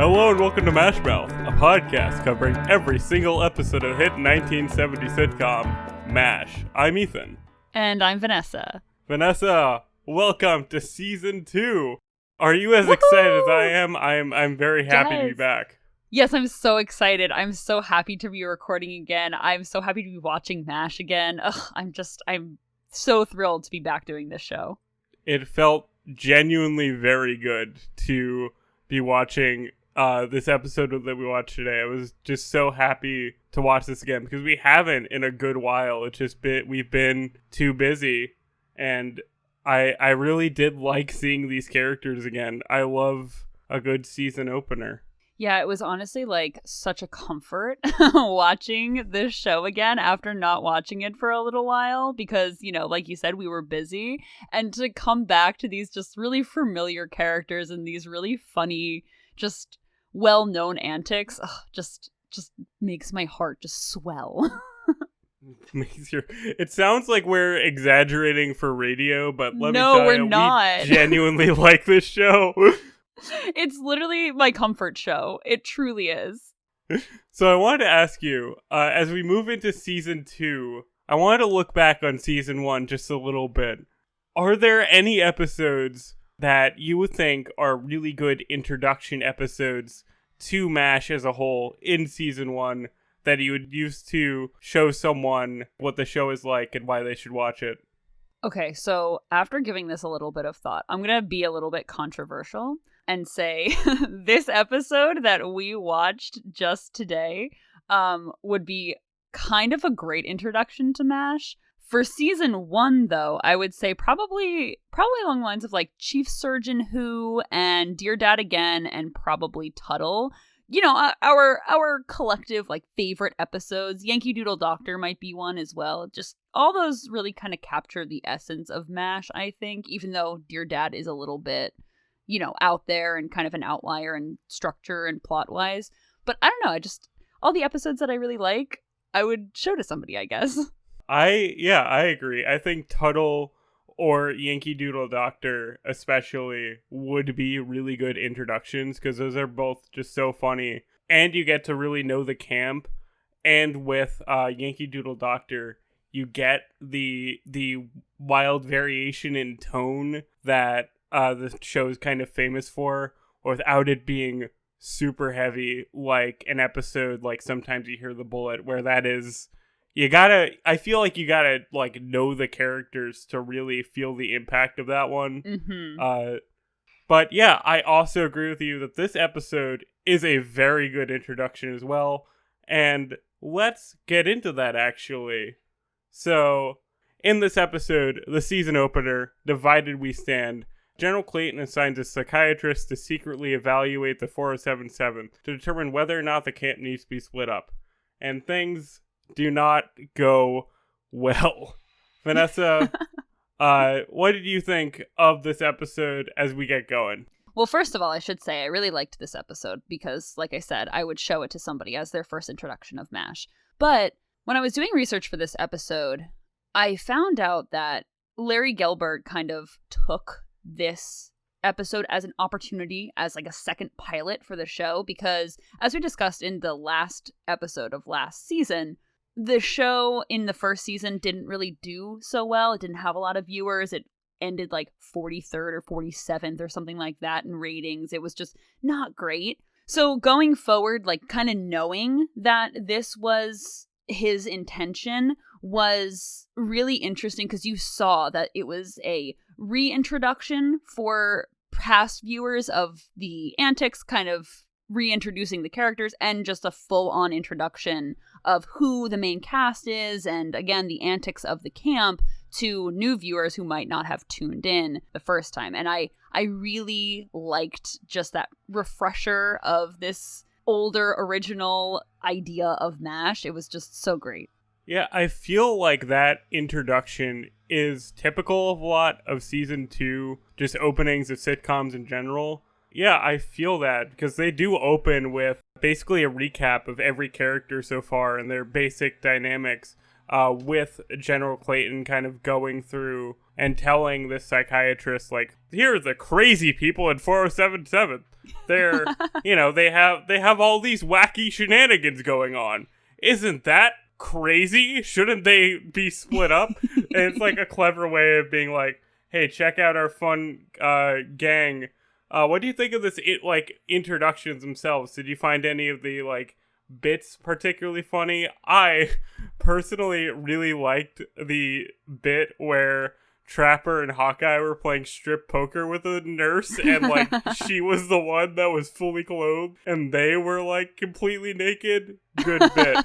Hello and welcome to MASHmouth, a podcast covering every single episode of the hit 1970 sitcom, MASH. I'm Ethan. And I'm Vanessa. Vanessa, welcome to Season 2. Are you as excited as I am? I'm very happy to be back. Yes, I'm so excited. I'm so happy to be recording again. I'm so happy to be watching MASH again. I'm so thrilled to be back doing this show. It felt genuinely very good to be watching this episode that we watched today. I was just so happy to watch this again because we haven't in a good while. It's just we've been too busy, and I really did like seeing these characters again. I love a good season opener. Yeah, it was honestly like such a comfort watching this show again after not watching it for a little while because, you know, like you said, we were busy, and to come back to these just really familiar characters and these really funny, just well-known antics, just makes my heart just swell. It sounds like we're exaggerating for radio, but let me No, tell we're you, not. we genuinely like this show. It's literally my comfort show. It truly is. So I wanted to ask you, as we move into Season 2, I wanted to look back on Season 1 just a little bit. Are there any episodes that you would think are really good introduction episodes to MASH as a whole in Season 1 that you would use to show someone what the show is like and why they should watch it? Okay, so after giving this a little bit of thought, I'm going to be a little bit controversial and say this episode that we watched just today would be kind of a great introduction to MASH. For Season 1, though, I would say probably along the lines of like Chief Surgeon Who and Dear Dad Again and probably Tuttle. You know, our collective like favorite episodes. Yankee Doodle Doctor might be one as well. Just all those really kind of capture the essence of MASH, I think, even though Dear Dad is a little bit, you know, out there and kind of an outlier in structure and plot wise. But I don't know, all the episodes that I really like, I would show to somebody, I guess. I agree. I think Tuttle or Yankee Doodle Doctor especially would be really good introductions because those are both just so funny. And you get to really know the camp. And with Yankee Doodle Doctor, you get the wild variation in tone that the show is kind of famous for, without it being super heavy like an episode like Sometimes You Hear the Bullet, where that is... I feel like you gotta like know the characters to really feel the impact of that one. Mm-hmm. But yeah, I also agree with you that this episode is a very good introduction as well. And let's get into that actually. So in this episode, the season opener, Divided We Stand, General Clayton assigns a psychiatrist to secretly evaluate the 4077 to determine whether or not the camp needs to be split up. And things do not go well. Vanessa, what did you think of this episode as we get going? Well, first of all, I should say I really liked this episode because, like I said, I would show it to somebody as their first introduction of MASH. But when I was doing research for this episode, I found out that Larry Gelbart kind of took this episode as an opportunity, as like a second pilot for the show, because as we discussed in the last episode of last season, the show in the first season didn't really do so well. It didn't have a lot of viewers. It ended like 43rd or 47th or something like that in ratings. It was just not great. So going forward, like kind of knowing that this was his intention was really interesting because you saw that it was a reintroduction for past viewers of the antics, kind of reintroducing the characters, and just a full-on introduction of who the main cast is, and again, the antics of the camp to new viewers who might not have tuned in the first time. And I really liked just that refresher of this older original idea of MASH. It was just so great. Yeah, I feel like that introduction is typical of a lot of season 2, just openings of sitcoms in general. Yeah, I feel that because they do open with basically a recap of every character so far and their basic dynamics. with General Clayton kind of going through and telling this psychiatrist, like, here are the crazy people in 4077. They're, they have all these wacky shenanigans going on. Isn't that crazy? Shouldn't they be split up? And it's like a clever way of being like, hey, check out our fun gang. What do you think of this, introductions themselves? Did you find any of the, bits particularly funny? I personally really liked the bit where Trapper and Hawkeye were playing strip poker with a nurse, and, she was the one that was fully clothed, and they were, completely naked. Good bit.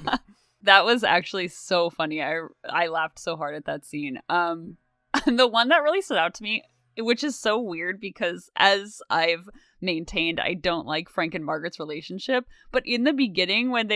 That was actually so funny. I laughed so hard at that scene. The one that really stood out to me, which is so weird because as I've maintained, I don't like Frank and Margaret's relationship, but in the beginning when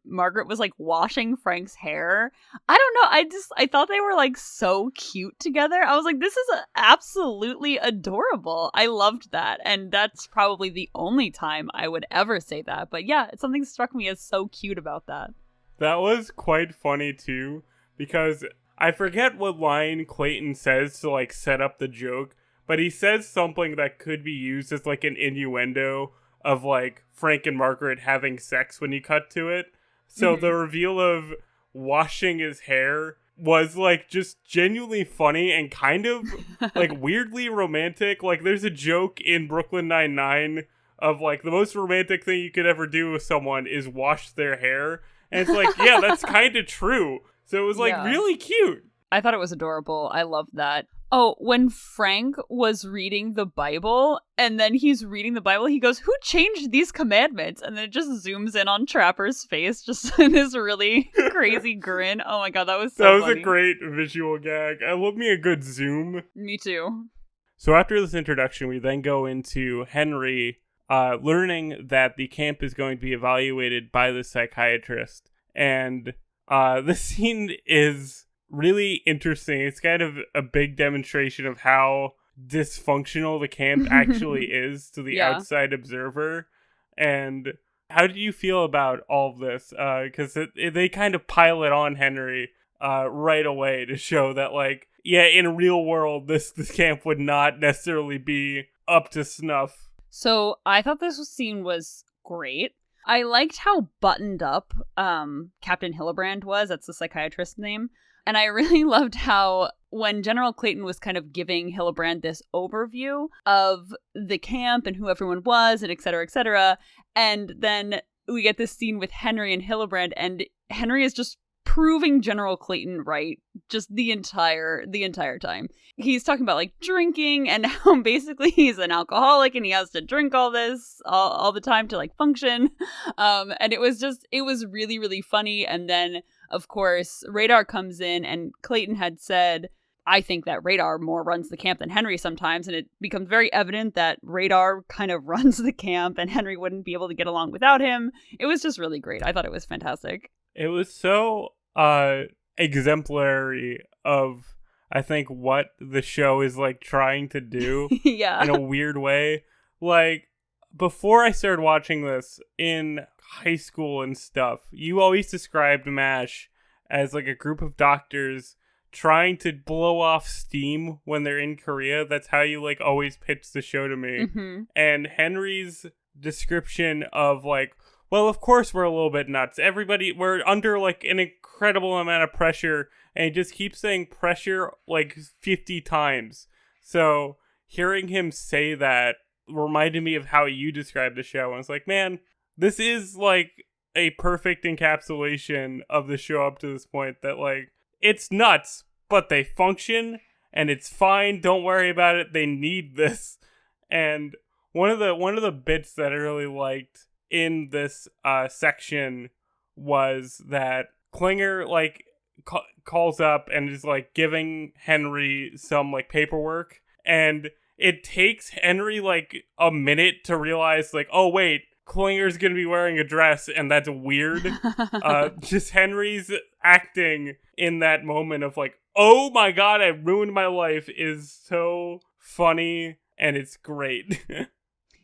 Margaret was washing Frank's hair, I don't know, I thought they were so cute together. I was like, this is absolutely adorable. I loved that, and that's probably the only time I would ever say that. But yeah, something struck me as so cute about that. That was quite funny too, because I forget what line Clayton says to set up the joke, but he says something that could be used as an innuendo of Frank and Margaret having sex when you cut to it. So the reveal of washing his hair was just genuinely funny and kind of weirdly romantic. There's a joke in Brooklyn Nine-Nine of the most romantic thing you could ever do with someone is wash their hair. And it's yeah, that's kind of true. So it was really cute. I thought it was adorable. I loved that. Oh, when Frank was reading the Bible, and then he's reading the Bible, he goes, "Who changed these commandments?" And then it just zooms in on Trapper's face, just in this really crazy grin. Oh my god, that was so funny. A great visual gag. I love me a good zoom. Me too. So after this introduction, we then go into Henry learning that the camp is going to be evaluated by the psychiatrist. And this scene is really interesting. It's kind of a big demonstration of how dysfunctional the camp actually is to the outside observer. And how do you feel about all of this? Because they kind of pile it on Henry right away to show that, in a real world, this camp would not necessarily be up to snuff. So I thought this scene was great. I liked how buttoned up Captain Hillbrand was. That's the psychiatrist's name. And I really loved how when General Clayton was kind of giving Hillbrand this overview of the camp and who everyone was and et cetera, and then we get this scene with Henry and Hillbrand, and Henry is just proving General Clayton right just the entire time. He's talking about drinking and how basically he's an alcoholic and he has to drink all this all the time to function. And it was really, really funny. And then of course Radar comes in, and Clayton had said, I think that Radar more runs the camp than Henry sometimes, and it becomes very evident that Radar kind of runs the camp and Henry wouldn't be able to get along without him. It was just really great. I thought it was fantastic. It was so exemplary of, I think, what the show is trying to do. Yeah. In a weird way. Before I started watching this in high school and stuff, you always described MASH as a group of doctors trying to blow off steam when they're in Korea. That's how you always pitch the show to me. Mm-hmm. And Henry's description of well, of course we're a little bit nuts. We're under an incredible amount of pressure, and he just keeps saying pressure 50 times. So hearing him say that reminded me of how you described the show. And I was man, this is a perfect encapsulation of the show up to this point, that it's nuts, but they function and it's fine. Don't worry about it. They need this. And one of the bits that I really liked in this section was that Klinger calls up and is giving Henry some paperwork, and it takes Henry a minute to realize oh wait, Klinger's gonna be wearing a dress, and that's weird. Just Henry's acting in that moment of oh my god, I ruined my life is so funny, and it's great.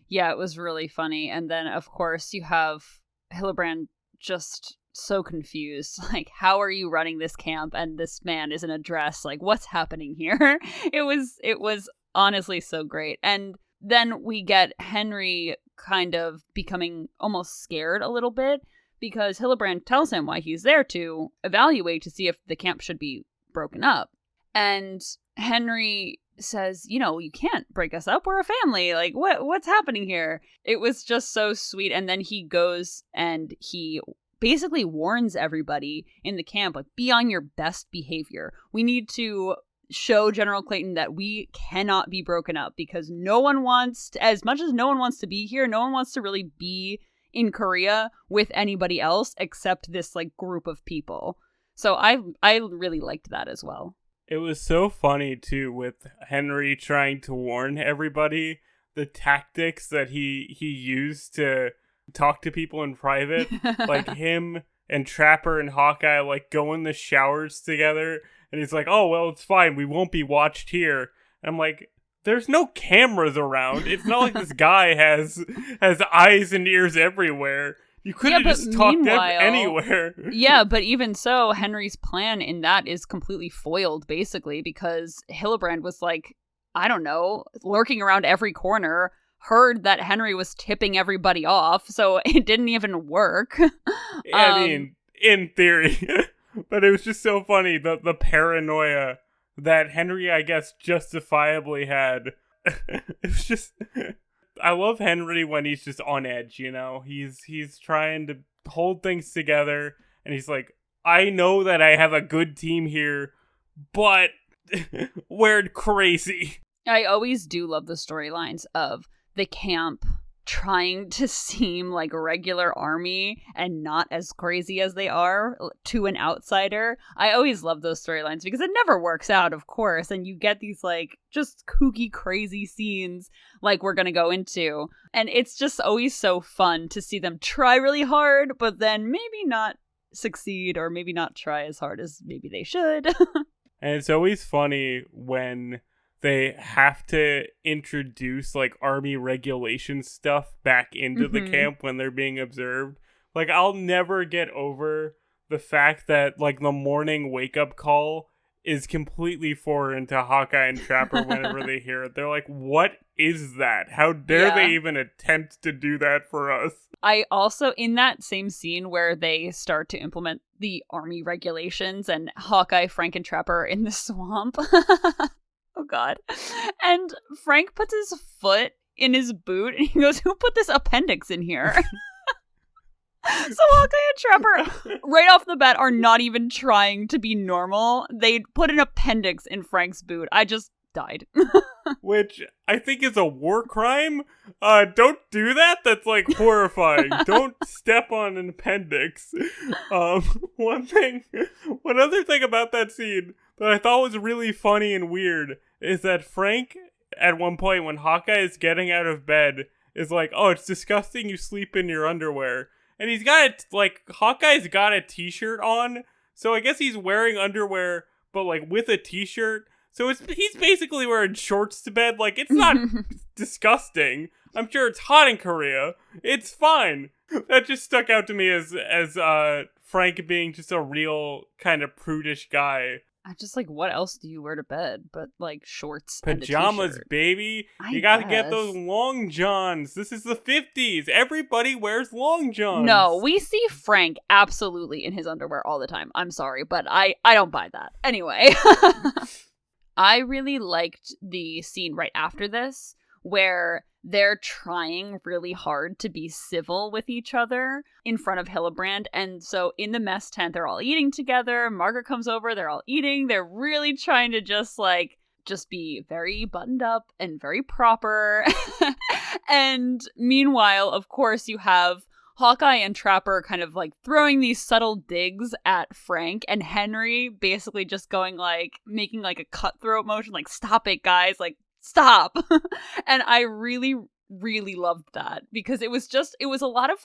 Yeah, it was really funny. And then, of course, you have Hillbrand just so confused. Like, how are you running this camp and this man is in a dress? Like, what's happening here? It was honestly so great. And then we get Henry kind of becoming almost scared a little bit because Hillbrand tells him why he's there, to evaluate to see if the camp should be broken up. And Henry says, you know, you can't break us up. We're a family. Like, what's happening here? It was just so sweet. And then he goes and he basically warns everybody in the camp, like, be on your best behavior. We need to show General Clayton that we cannot be broken up, because no one wants to, as much as no one wants to be here, no one wants to really be in Korea with anybody else except this like group of people. So I really liked that as well. It was so funny too, with Henry trying to warn everybody, the tactics that he used to talk to people in private. Like him and Trapper and Hawkeye like go in the showers together, and he's like, oh well, it's fine, we won't be watched here. And I'm like, there's no cameras around. It's not like this guy has eyes and ears everywhere. You could have just talked anywhere. Yeah, but even so, Henry's plan in that is completely foiled, basically, because Hillbrand was like, I don't know, lurking around every corner, heard that Henry was tipping everybody off, so it didn't even work. I mean, in theory. But it was just so funny, the paranoia that Henry, I guess, justifiably had. It was just... I love Henry when he's just on edge, you know? He's trying to hold things together, and he's like, I know that I have a good team here, but we're crazy. I always do love the storylines of the camp trying to seem like a regular army and not as crazy as they are to an outsider. I always love those storylines because it never works out, of course, and you get these like just kooky crazy scenes like we're gonna go into, and it's just always so fun to see them try really hard but then maybe not succeed, or maybe not try as hard as maybe they should. And it's always funny when they have to introduce like army regulation stuff back into the camp when they're being observed. Like, I'll never get over the fact that like the morning wake up call is completely foreign to Hawkeye and Trapper whenever they hear it. They're like, what is that? How dare they even attempt to do that for us? I also, in that same scene where they start to implement the army regulations and Hawkeye, Frank, and Trapper in the swamp. Oh, God. And Frank puts his foot in his boot and he goes, who put this appendix in here? So Hawkeye and Trapper, right off the bat, are not even trying to be normal. They put an appendix in Frank's boot. I just died. Which I think is a war crime. Don't do that. That's like horrifying. Don't step on an appendix. One other thing about that scene that I thought was really funny and weird is that Frank, at one point when Hawkeye is getting out of bed, is like, oh, it's disgusting you sleep in your underwear. And he's got, Hawkeye's got a t-shirt on, so I guess he's wearing underwear, but, with a t-shirt. So he's basically wearing shorts to bed. It's not disgusting. I'm sure it's hot in Korea. It's fine. That just stuck out to me as Frank being just a real kind of prudish guy. I just what else do you wear to bed but shorts, pajamas, and a baby? You gotta get those long johns. This is the 50s. Everybody wears long johns. No, we see Frank absolutely in his underwear all the time. I'm sorry, but I don't buy that. Anyway, I really liked the scene right after this where they're trying really hard to be civil with each other in front of Hillbrand. And so in the mess tent, they're all eating together. Margaret comes over. They're all eating. They're really trying to just be very buttoned up and very proper. And meanwhile, of course, you have Hawkeye and Trapper kind of throwing these subtle digs at Frank, and Henry basically just going making a cutthroat motion, stop it, guys, stop. And I really, really loved that because it was a lot of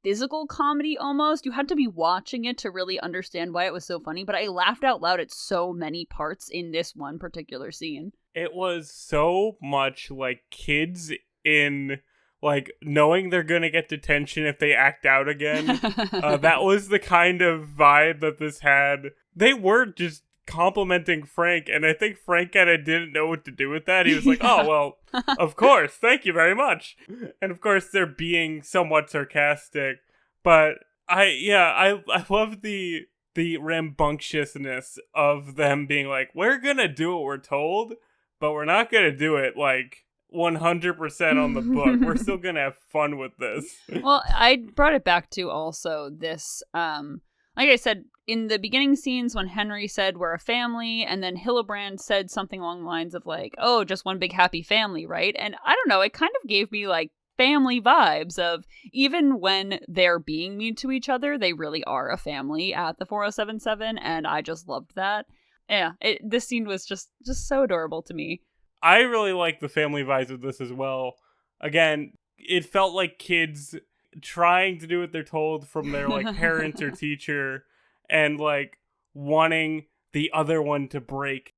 physical comedy almost. You had to be watching it to really understand why it was so funny, but I laughed out loud at so many parts in this one particular scene. It was so much like kids in like knowing they're gonna get detention if they act out again. That was the kind of vibe that this had. They were just complimenting Frank, and I think Frank kind of didn't know what to do with that. He was like, oh, well, of course, thank you very much. And of course, they're being somewhat sarcastic, but I love the rambunctiousness of them being like, we're gonna do what we're told, but we're not gonna do it like 100% on the book. We're still gonna have fun with this. Well, I brought it back to also this, like I said, in the beginning scenes when Henry said we're a family, and then Hillbrand said something along the lines of like, oh, just one big happy family, right? And I don't know, it kind of gave me like family vibes of even when they're being mean to each other, they really are a family at the 4077, and I just loved that. Yeah, this scene was just so adorable to me. I really like the family vibes of this as well. Again, it felt like kids trying to do what they're told from their like parents or teacher, and like wanting the other one to break.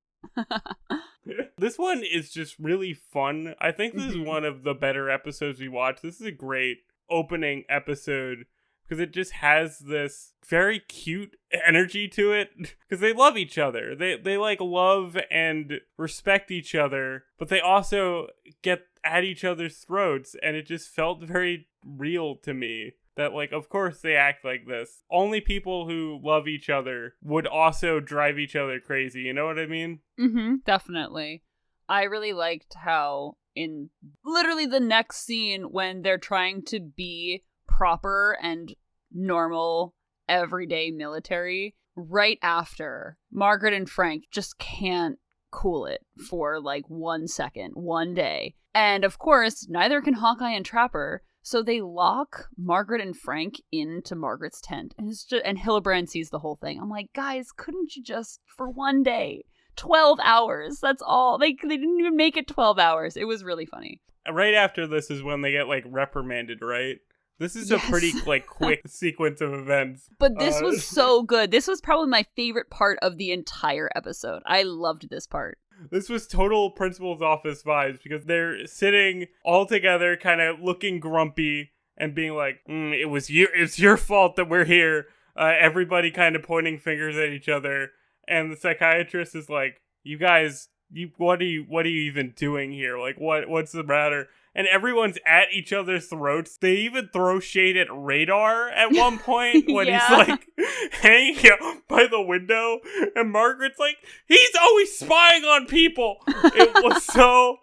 This one is just really fun. I think this is one of the better episodes we watched. This is a great opening episode because it just has this very cute energy to it because they love each other. They like love and respect each other, but they also get at each other's throats, and it just felt very real to me. That, like, of course they act like this. Only people who love each other would also drive each other crazy. You know what I mean? Mm-hmm, definitely. I really liked how in literally the next scene when they're trying to be proper and normal, everyday military, right after, Margaret and Frank just can't cool it for, like, 1 second, one day. And, of course, neither can Hawkeye and Trapper. So they lock Margaret and Frank into Margaret's tent. And it's just, and Hillbrand sees the whole thing. I'm like, guys, couldn't you just, for one day, 12 hours, that's all. They didn't even make it 12 hours. It was really funny. Right after this is when they get, like, reprimanded, right? This is a pretty, like, quick sequence of events. But this was so good. This was probably my favorite part of the entire episode. I loved this part. This was total principal's office vibes because they're sitting all together, kind of looking grumpy and being like, it's your fault that we're here. Everybody kind of pointing fingers at each other. And the psychiatrist is like, you guys, what are you even doing here? Like, what's the matter? And everyone's at each other's throats. They even throw shade at Radar at one point when he's like hanging out by the window. And Margaret's like, he's always spying on people. It was so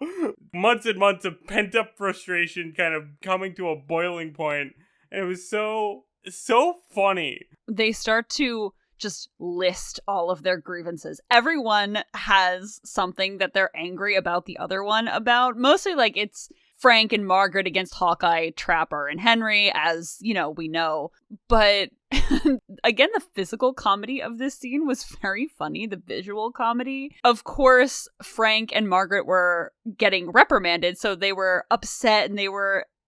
months and months of pent up frustration kind of coming to a boiling point. And it was so funny. They start to just list all of their grievances. Everyone has something that they're angry about the other one about. Mostly like it's Frank and Margaret against Hawkeye, Trapper, and Henry, as, you know, we know. But again, the physical comedy of this scene was very funny, the visual comedy. Of course, Frank and Margaret were getting reprimanded, so they were upset, and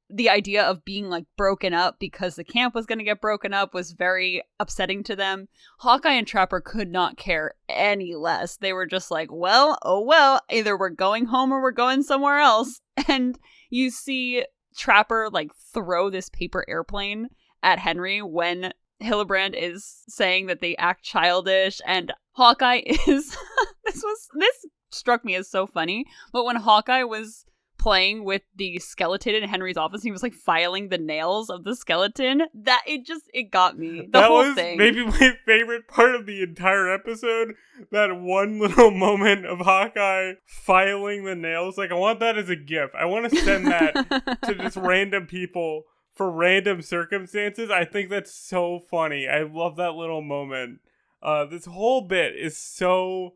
the idea of being like broken up because the camp was going to get broken up was very upsetting to them. Hawkeye and Trapper could not care any less. They were just like, well, oh well, either we're going home or we're going somewhere else. And you see Trapper like throw this paper airplane at Henry when Hillbrand is saying that they act childish, and Hawkeye is this struck me as so funny. But when Hawkeye was playing with the skeleton in Henry's office, he was like filing the nails of the skeleton. It got me. The whole thing. Maybe my favorite part of the entire episode. That one little moment of Hawkeye filing the nails. Like, I want that as a GIF. I want to send that to just random people for random circumstances. I think that's so funny. I love that little moment. This whole bit is so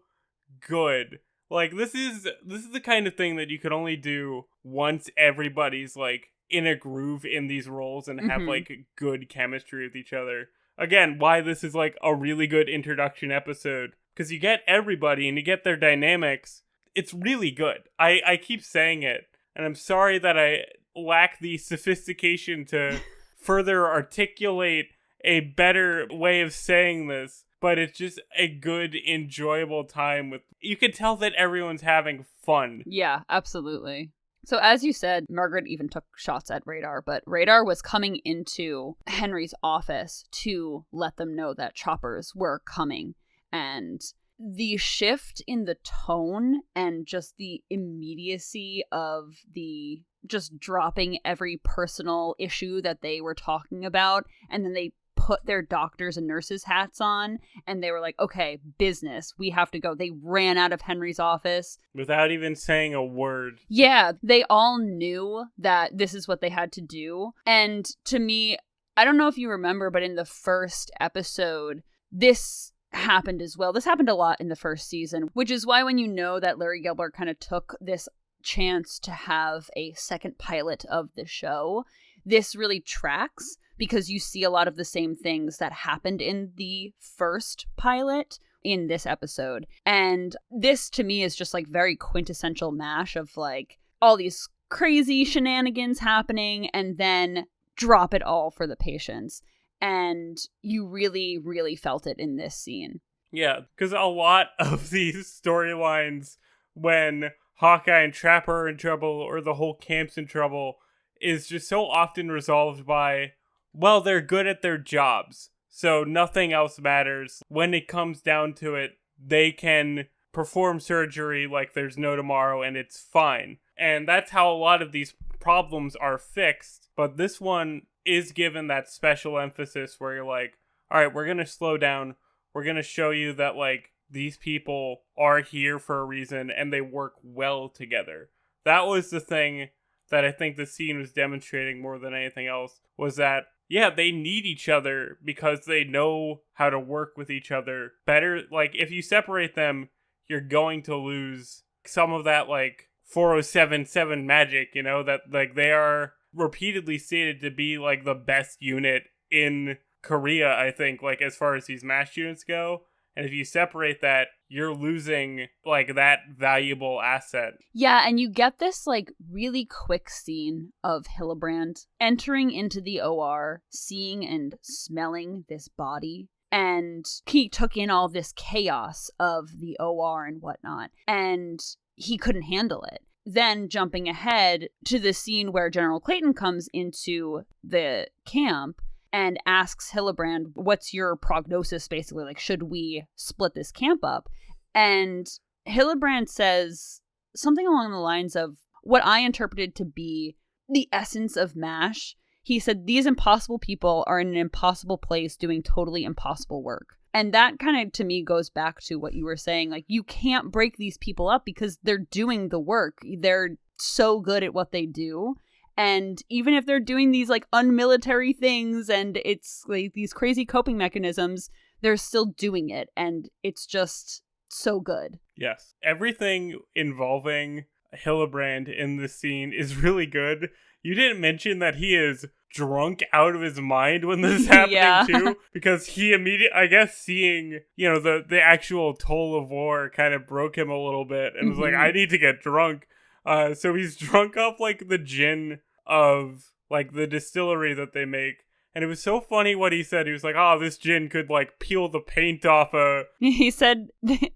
good. Like, this is the kind of thing that you could only do once everybody's, like, in a groove in these roles and have, like, good chemistry with each other. Again, why this is, like, a really good introduction episode. Because you get everybody and you get their dynamics. It's really good. I keep saying it. And I'm sorry that I lack the sophistication to further articulate a better way of saying this. But it's just a good, enjoyable time with. You can tell that everyone's having fun. Yeah, absolutely. So as you said, Margaret even took shots at Radar, but Radar was coming into Henry's office to let them know that choppers were coming. And the shift in the tone and just the immediacy of the just dropping every personal issue that they were talking about, and then they put their doctors and nurses hats on and they were like, okay, business, we have to go. They ran out of Henry's office without even saying a word. Yeah, they all knew that this is what they had to do. And to me, I don't know if you remember, but in the first episode, this happened as well. This happened a lot in the first season, which is why when you know that Larry Gelbart kind of took this chance to have a second pilot of the show, this really tracks, because you see a lot of the same things that happened in the first pilot in this episode. And this to me is just like very quintessential MASH of like all these crazy shenanigans happening and then drop it all for the patients. And you really, really felt it in this scene. Yeah, because a lot of these storylines when Hawkeye and Trapper are in trouble or the whole camp's in trouble is just so often resolved by, well, they're good at their jobs, so nothing else matters. When it comes down to it, they can perform surgery like there's no tomorrow and it's fine. And that's how a lot of these problems are fixed. But this one is given that special emphasis where you're like, all right, we're going to slow down. We're going to show you that like these people are here for a reason and they work well together. That was the thing that I think the scene was demonstrating more than anything else, was that, yeah, they need each other because they know how to work with each other better. Like, if you separate them, you're going to lose some of that, like, 4077 magic, you know, that, like, they are repeatedly stated to be, like, the best unit in Korea, I think, like, as far as these MASH units go. And if you separate that, you're losing, like, that valuable asset. Yeah, and you get this, like, really quick scene of Hillbrand entering into the OR, seeing and smelling this body. And he took in all this chaos of the OR and whatnot. And he couldn't handle it. Then jumping ahead to the scene where General Clayton comes into the camp and asks Hillbrand, what's your prognosis, basically? Like, should we split this camp up? And Hillbrand says something along the lines of what I interpreted to be the essence of MASH. He said, these impossible people are in an impossible place doing totally impossible work. And that kind of, to me, goes back to what you were saying. Like, you can't break these people up because they're doing the work. They're so good at what they do. And even if they're doing these like unmilitary things and it's like these crazy coping mechanisms, they're still doing it. And it's just so good. Yes. Everything involving Hillbrand in this scene is really good. You didn't mention that he is drunk out of his mind when this is happening too, because he immediately, I guess, seeing, you know, the actual toll of war kind of broke him a little bit and was like, I need to get drunk. So he's drunk off like the gin of like the distillery that they make. And it was so funny what he said. He was like, oh, this gin could like peel the paint off a... He said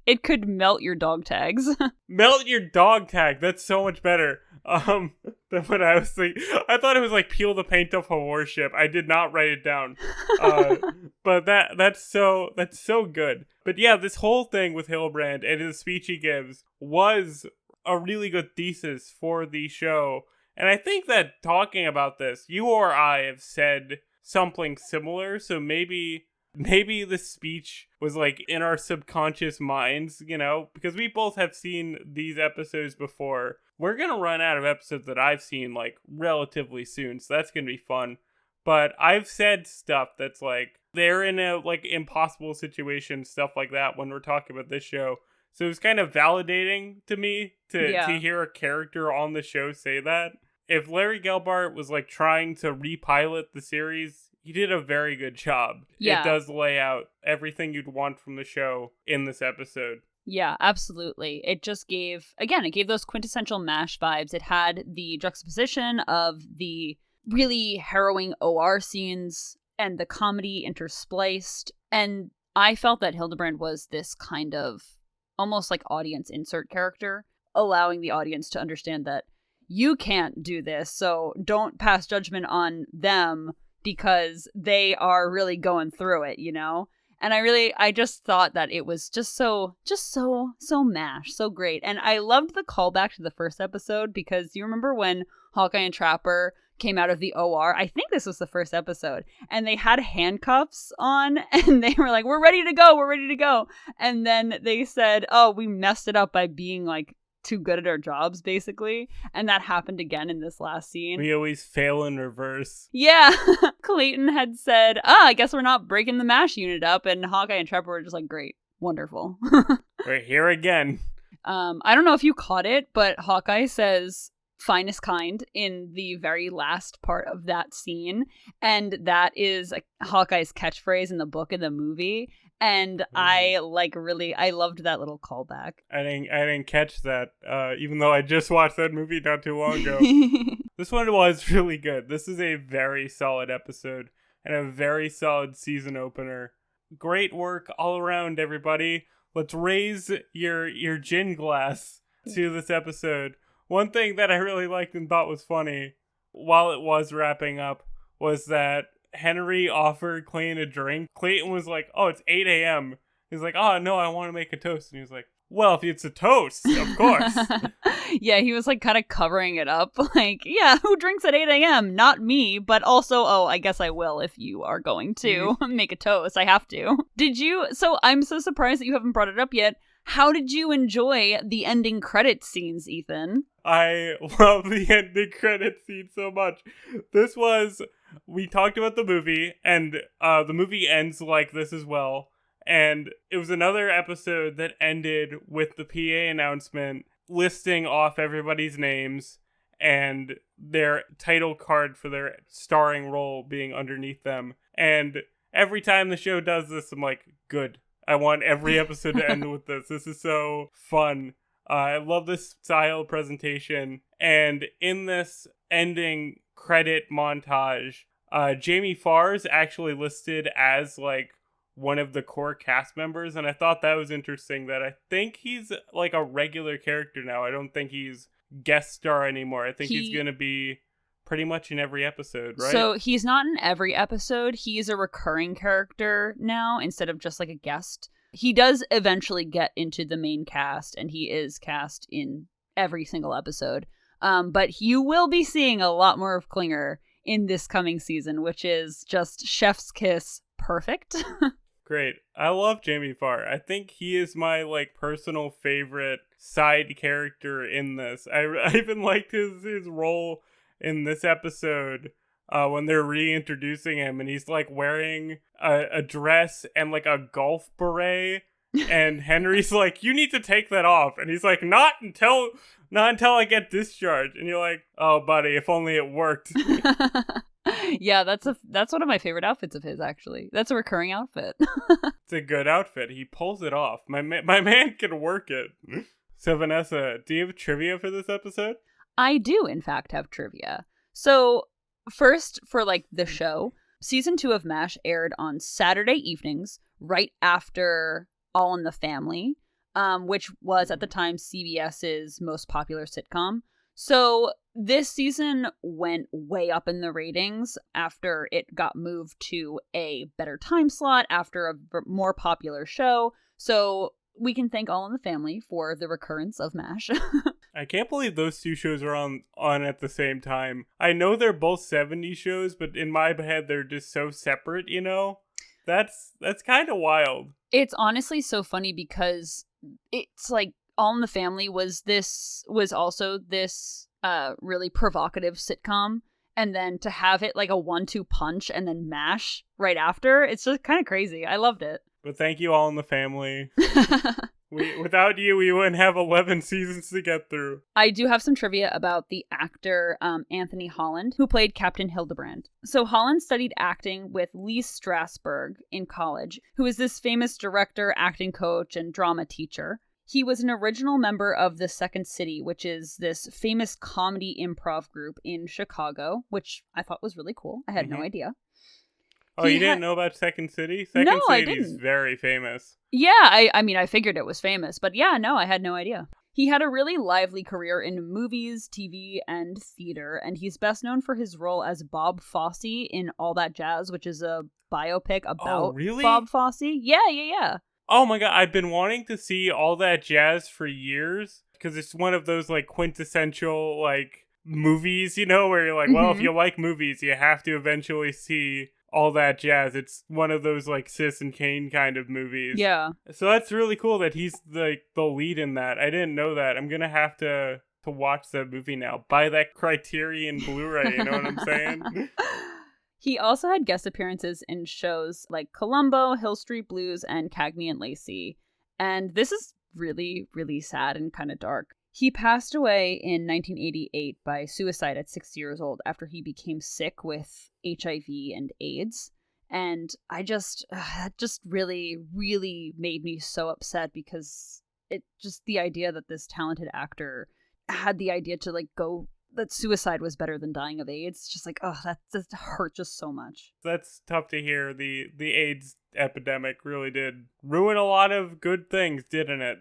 it could melt your dog tags. Melt your dog tag. That's so much better. Than what I was thinking. I thought it was like peel the paint off a warship. I did not write it down. But that's so good. But yeah, this whole thing with Hillbrand and the speech he gives was a really good thesis for the show. And I think that talking about this, you or I have said something similar, so maybe the speech was like in our subconscious minds, you know, because we both have seen these episodes before. We're gonna run out of episodes that I've seen like relatively soon, so that's gonna be fun. But I've said stuff that's like they're in a like impossible situation, stuff like that when we're talking about this show. So it was kind of validating to me to hear a character on the show say that. If Larry Gelbart was like trying to repilot the series, he did a very good job. Yeah. It does lay out everything you'd want from the show in this episode. Yeah, absolutely. It just gave those quintessential MASH vibes. It had the juxtaposition of the really harrowing OR scenes and the comedy interspliced. And I felt that Hillbrand was this kind of almost like audience insert character, allowing the audience to understand that, you can't do this, so don't pass judgment on them because they are really going through it, you know? And I just thought that it was just so MASH, so great. And I loved the callback to the first episode because you remember when Hawkeye and Trapper came out of the OR? I think this was the first episode. And they had handcuffs on and they were like, we're ready to go. And then they said, oh, we messed it up by being like too good at our jobs, basically. And that happened again in this last scene. We always fail in reverse. Yeah. Clayton had said, I guess we're not breaking the MASH unit up. And Hawkeye and Trapper were just like, great, wonderful. We're here again. I don't know if you caught it, but Hawkeye says finest kind in the very last part of that scene. And that is Hawkeye's catchphrase in the book and the movie. And I loved that little callback. I didn't catch that, even though I just watched that movie not too long ago. This one was really good. This is a very solid episode and a very solid season opener. Great work all around, everybody. Let's raise your gin glass to this episode. One thing that I really liked and thought was funny while it was wrapping up was that Henry offered Clayton a drink. Clayton was like, oh, it's 8 a.m. He's like, oh, no, I want to make a toast. And he was like, well, if it's a toast, of course. Yeah, he was like kind of covering it up. Like, yeah, who drinks at 8 a.m.? Not me, but also, oh, I guess I will if you are going to make a toast. I have to. So I'm so surprised that you haven't brought it up yet. How did you enjoy the ending credit scenes, Ethan? I love the ending credit scene so much. We talked about the movie, and the movie ends like this as well. And it was another episode that ended with the PA announcement listing off everybody's names and their title card for their starring role being underneath them. And every time the show does this, I'm like, good. I want every episode to end with this. This is so fun. I love this style presentation. And in this ending credit montage, Jamie Farr is actually listed as like one of the core cast members, and I thought that was interesting that I think he's like a regular character now. I don't think he's guest star anymore. I think he's gonna be pretty much in every episode, right? So he's not in every episode. He's a recurring character now instead of just like a guest. He does eventually get into the main cast, and he is cast in every single episode. But you will be seeing a lot more of Klinger in this coming season, which is just chef's kiss perfect. Great. I love Jamie Farr. I think he is my like personal favorite side character in this. I even liked his role in this episode when they're reintroducing him, and he's like wearing a dress and like a golf beret, and Henry's like, you need to take that off, and he's like, not until I get discharged. And you're like, oh buddy, if only it worked. Yeah, that's one of my favorite outfits of his, actually. That's a recurring outfit. It's a good outfit. He pulls it off. My man can work it. So Vanessa, do you have trivia for this episode? I do, in fact, have trivia. So first, for like the show, season 2 of MASH aired on Saturday evenings, right after All in the Family, which was at the time CBS's most popular sitcom. So this season went way up in the ratings after it got moved to a better time slot after a more popular show. So we can thank All in the Family for the recurrence of MASH. I can't believe those two shows are on at the same time. I know they're both 70s shows, but in my head they're just so separate, you know? That's kind of wild. It's honestly so funny because it's like All in the Family was also this really provocative sitcom, and then to have it like a 1-2 punch and then MASH right after, it's just kind of crazy. I loved it. But thank you, All in the Family. Without you, we wouldn't have 11 seasons to get through. I do have some trivia about the actor Anthony Holland, who played Captain Hillbrand. So Holland studied acting with Lee Strasberg in college, who is this famous director, acting coach, and drama teacher. He was an original member of the Second City, which is this famous comedy improv group in Chicago, which I thought was really cool. I had no idea. Oh, you didn't know about Second City? Second City is very famous. Yeah, I mean, I figured it was famous, but yeah, no, I had no idea. He had a really lively career in movies, TV, and theater, and he's best known for his role as Bob Fosse in All That Jazz, which is a biopic about Bob Fosse. Yeah. Oh my god, I've been wanting to see All That Jazz for years, because it's one of those, like, quintessential, like, movies, you know, where you're like, well, if you like movies, you have to eventually see All That Jazz. It's one of those, like, Citizen Kane kind of movies. Yeah. So that's really cool that he's, like, the lead in that. I didn't know that. I'm gonna have to watch that movie now. Buy that Criterion Blu-ray, you know what I'm saying? He also had guest appearances in shows like Columbo, Hill Street Blues, and Cagney and Lacey. And this is really, really sad and kind of dark. He passed away in 1988 by suicide at 60 years old after he became sick with HIV and AIDS. And that just really, really made me so upset, because it just, the idea that this talented actor had the idea to, like, go, that suicide was better than dying of AIDS. Just like, oh, that just hurt just so much. That's tough to hear. The AIDS epidemic really did ruin a lot of good things, didn't it?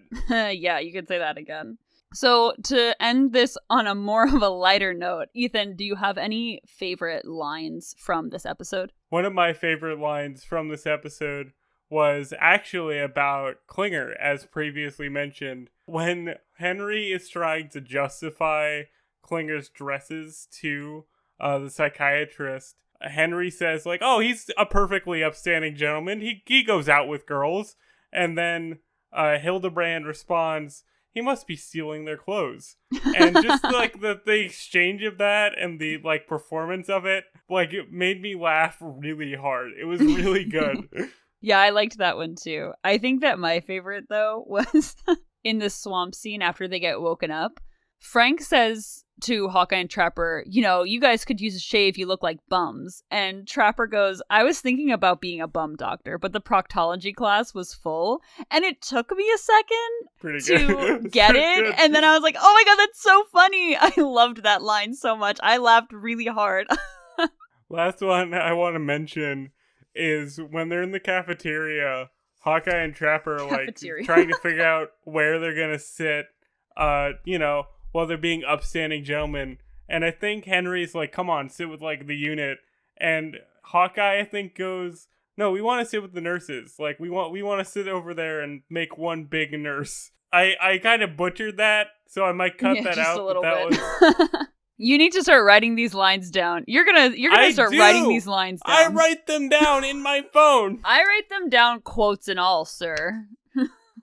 Yeah, you could say that again. So to end this on a more of a lighter note, Ethan, do you have any favorite lines from this episode? One of my favorite lines from this episode was actually about Klinger, as previously mentioned. When Henry is trying to justify Klinger's dresses to the psychiatrist, Henry says, like, oh, he's a perfectly upstanding gentleman. He goes out with girls. And then Hillbrand responds, he must be stealing their clothes. And just like the exchange of that and the, like, performance of it, like, it made me laugh really hard. It was really good. Yeah, I liked that one too. I think that my favorite, though, was in the swamp scene after they get woken up. Frank says to Hawkeye and Trapper, you know, you guys could use a shave, you look like bums. And Trapper goes, I was thinking about being a bum doctor, but the proctology class was full, and it took me a second to get it. Good. And then I was like, oh my god, that's so funny. I loved that line so much. I laughed really hard. Last one I want to mention is when they're in the cafeteria, Hawkeye and Trapper are like trying to figure out where they're gonna sit, you know, while they're being upstanding gentlemen. And I think Henry's like, come on, sit with, like, the unit. And Hawkeye, I think, goes, no, we want to sit with the nurses. Like, we want to sit over there and make one big nurse. I kind of butchered that, so I might cut that out. A little bit. Was... You need to start writing these lines down. You're gonna start writing these lines down. I write them down in my phone. I write them down, quotes and all, sir.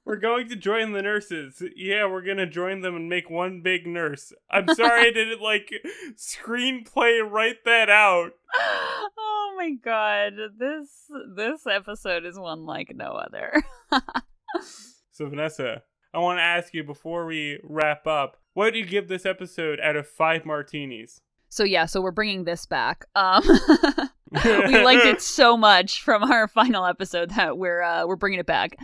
We're going to join the nurses. Yeah, we're going to join them and make one big nurse. I'm sorry I didn't, like, screenplay write that out. Oh my god. This episode is one like no other. So, Vanessa, I want to ask you before we wrap up, what do you give this episode out of 5 martinis? So we're bringing this back. We liked it so much from our final episode that we're bringing it back.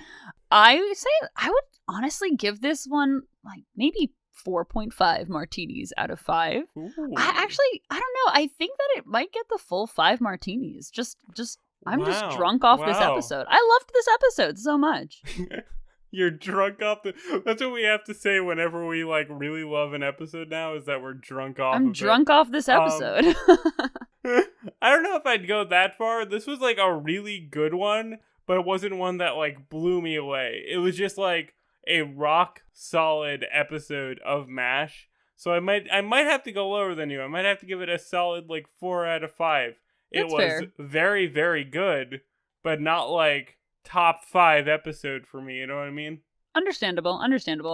I would say I would honestly give this one like maybe 4.5 martinis out of 5. Ooh. I don't know. I think that it might get the full 5 martinis. I'm just drunk off this episode. I loved this episode so much. You're drunk off that's what we have to say whenever we, like, really love an episode now, is that we're drunk off I'm drunk off this episode. I don't know if I'd go that far. This was, like, a really good one, but it wasn't one that, like, blew me away. It was just, like, a rock solid episode of MASH. So I might have to go lower than you. I might have to give it a solid, like, 4 out of 5. It was fair. Very, very good, but not, like, top 5 episode for me. You know what I mean? Understandable.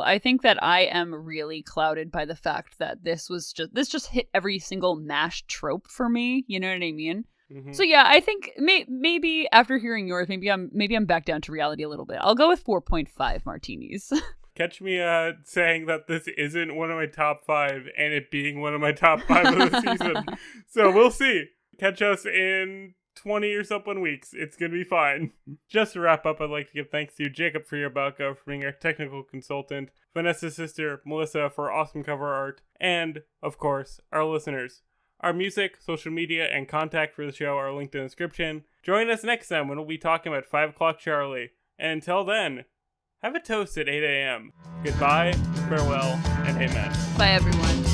I think that I am really clouded by the fact that this just hit every single MASH trope for me. You know what I mean? Mm-hmm. So yeah, I think maybe after hearing yours, maybe I'm back down to reality a little bit. I'll go with 4.5 martinis. Catch me saying that this isn't one of my top 5 and it being one of my top 5 of the season. So we'll see. Catch us in 20 or something weeks. It's gonna be fine. Just to wrap up, I'd like to give thanks to Jacob Friabalka for being our technical consultant, Vanessa's sister, Melissa, for awesome cover art, and, of course, our listeners. Our music, social media, and contact for the show are linked in the description. Join us next time when we'll be talking about 5 O'Clock Charlie. And until then, have a toast at 8 a.m. Goodbye, farewell, and amen. Bye, everyone.